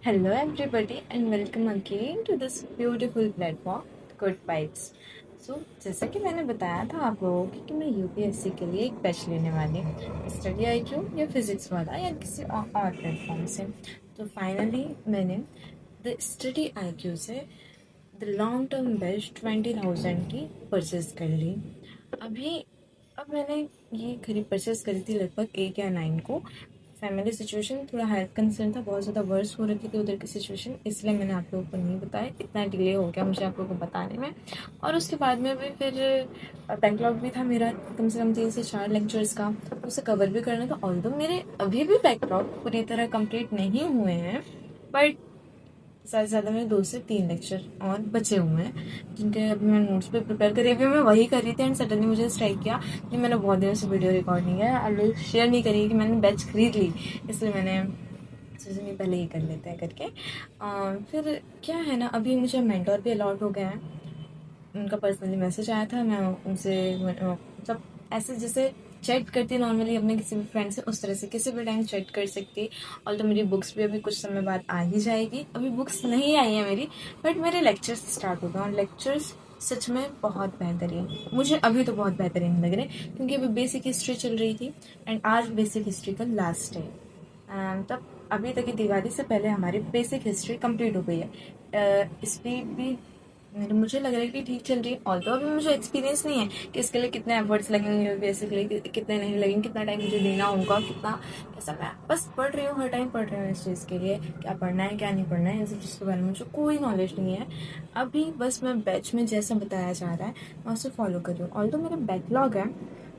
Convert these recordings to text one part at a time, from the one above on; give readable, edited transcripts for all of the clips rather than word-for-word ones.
Hello, everybody, and welcome again to this beautiful platform, Good Vibes. जैसा कि मैंने बताया था आप लोगों को कि मैं यूपीएससी के लिए एक बैच लेने वाली हूँ, स्टडी आईक्यू या फिजिक्स वाला या किसी और प्लेटफॉर्म से। तो फाइनली मैंने द स्टडी आईक्यू से द लॉन्ग टर्म बैच 20,000 की परचेज कर ली। अभी अब मैंने ये खरीद परचेज करी थी लगभग 8 या 9 को। फैमिली सिचुएशन थोड़ा हेल्थ कंसर्न था, बहुत ज़्यादा वर्स हो रखी थी उधर की सिचुएशन, इसलिए मैंने आप लोगों को नहीं बताया, इतना डिले हो गया मुझे आप लोगों को बताने में। और उसके बाद में भी फिर बैकलॉग भी था मेरा कम से कम 3 से 4 लेक्चर्स का, उसे कवर भी करना था। ऑल्दो मेरे अभी भी बैकलॉग पूरी तरह कंप्लीट नहीं हुए हैं, बट ज़्यादा से ज़्यादा मेरे 2 से 3 लेक्चर और बचे हुए हैं जिनके अभी मैं नोट्स पे प्रिपेयर करी। अभी मैं वही कर रही थी एंड सडनली मुझे स्ट्राइक किया कि मैंने बहुत देर से वीडियो रिकॉर्ड नहीं है, आप लोग शेयर नहीं करिए कि मैंने बैच खरीद ली, इसलिए मैंने सोचा नहीं पहले ही कर लेते हैं करके। फिर क्या है ना, अभी मुझे मेंटोर भी अलॉट हो गया है, उनका पर्सनली मैसेज आया था, मैं उनसे मतलब ऐसे जैसे चैट करती नॉर्मली अपने किसी भी फ्रेंड से, उस तरह से किसी भी टाइम चैट कर सकती। और तो मेरी बुक्स भी अभी कुछ समय बाद आ ही जाएगी, अभी बुक्स नहीं आई है मेरी, बट मेरे लेक्चर्स स्टार्ट हो गए और लेक्चर्स सच में बहुत बेहतरीन, मुझे अभी तो बहुत बेहतरीन लग रहे हैं क्योंकि अभी बेसिक हिस्ट्री चल रही थी एंड आज बेसिक हिस्ट्री का लास्ट है। तब अभी तक की दिवाली से पहले हमारी बेसिक हिस्ट्री कंप्लीट हो गई है। स्पीड भी मुझे लग रहा है कि ठीक चल रही है, ऑल्दो अभी मुझे एक्सपीरियंस नहीं है कि इसके लिए कितने एफर्ट्स लगेंगे, बेसिकली कितने नहीं लगेंगे, कितना टाइम मुझे देना होगा, कितना कैसा। मैं बस पढ़ रही हूँ, हर टाइम पढ़ रही हूँ इस चीज़ के लिए, क्या पढ़ना है क्या नहीं पढ़ना है, इस चीज़ के बारे में मुझे कोई नॉलेज नहीं है। अभी बस मैं बैच में जैसा बताया जा रहा है मैं उसे फॉलो कर रही हूँ। ऑल्दो मेरा बैकलॉग है,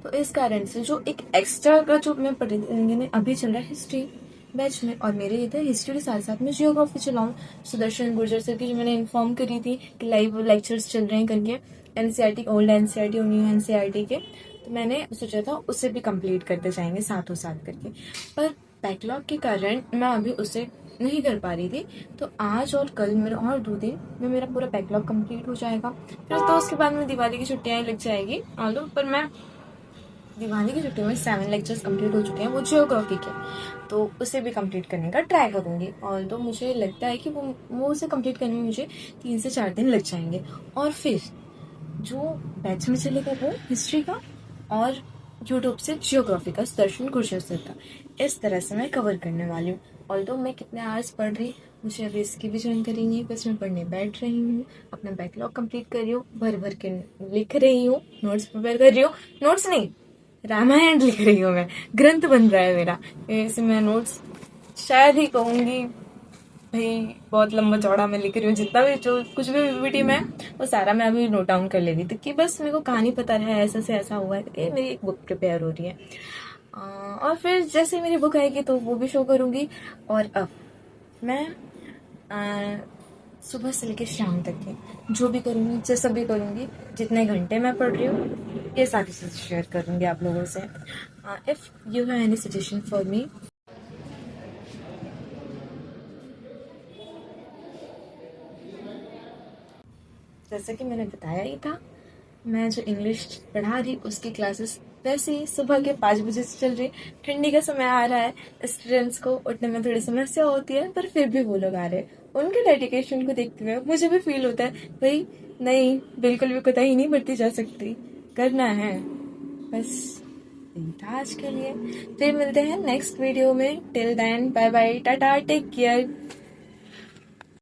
तो इस कारण से जो एक एक्स्ट्रा का जो मैं पढ़ अभी चल रहा है हिस्ट्री बैच में, और मेरे इधर हिस्ट्री के साथ साथ मैं जियोग्राफी चलाऊँ। सुदर्शन गुर्जर सर की जो मैंने इन्फॉर्म करी थी कि लाइव लेक्चर्स चल रहे हैं करके, एनसीईआरटी ओल्ड एनसीईआरटी और न्यू एनसीईआरटी के, तो मैंने सोचा था उसे भी कंप्लीट करते जाएंगे साथों साथ करके। पर बैकलॉग के कारण मैं अभी उसे नहीं कर पा रही थी, तो आज और कल मेरे और 2 दिन में मेरा पूरा बैकलॉग कंप्लीट हो जाएगा। फिर तो उसके बाद में दिवाली की छुट्टियां लग जाएगी ऑल्दो, पर मैं दिवाली की छुट्टी में 7 लेक्चर्स कंप्लीट हो चुके हैं वो जियोग्राफी के, तो उसे भी कंप्लीट करने का ट्राई करूँगी। और तो मुझे लगता है कि वो उसे कंप्लीट करने में मुझे 3 से 4 दिन लग जाएंगे। और फिर जो बैच में चलेगा वो हिस्ट्री का, और यूट्यूब से जियोग्राफी का सुदर्शन गुर्जर सर का, इस तरह से मैं कवर करने वाली हूँ। ऑल्दो मैं कितने आवर्स पढ़ रही, मुझे अभी इसकी भी जानकारी नहीं है, बस मैं पढ़ने बैठ रही हूँ, अपना बैकलॉग कंप्लीट कर रही हूँ, भर भर के लिख रही हूँ, नोट्स प्रिपेयर कर रही हूँ। नोट्स नहीं, रामायण लिख रही हूँ मैं, ग्रंथ बन रहा है मेरा। इसे मैं नोट्स शायद ही कहूँगी भाई, बहुत लंबा चौड़ा मैं लिख रही हूँ, जितना भी जो कुछ भी पीपीटी में वो सारा मैं अभी नोट डाउन कर ले रही थी कि बस मेरे को कहानी पता है, ऐसा से ऐसा हुआ है कि मेरी एक बुक प्रिपेयर हो रही है। और फिर जैसे मेरी बुक आएगी तो वो भी शो करूँगी। और अब मैं सुबह से लेकर शाम तक के जो भी करूँगी, जैसा भी करूँगी, जितने घंटे मैं पढ़ रही हूँ, ये सारी चीज़ें शेयर करूँगी आप लोगों से। If you have any suggestion for me, जैसा कि मैंने बताया ही था, मैं जो इंग्लिश पढ़ा रही उसकी क्लासेस वैसे ही सुबह के 5 बजे से चल रही। ठंडी का समय आ रहा है, स्टूडेंट्स को उठने में थोड़ी समस्या होती है, पर फिर भी वो लोग आ रहे हैं। उनके डेडिकेशन को देखते हुए मुझे भी फील होता है भाई नहीं, बिल्कुल भी कोताही नहीं बरती जा सकती, करना है। बस यही था आज के लिए, फिर मिलते हैं नेक्स्ट वीडियो में। Till then bye bye, tata, take care.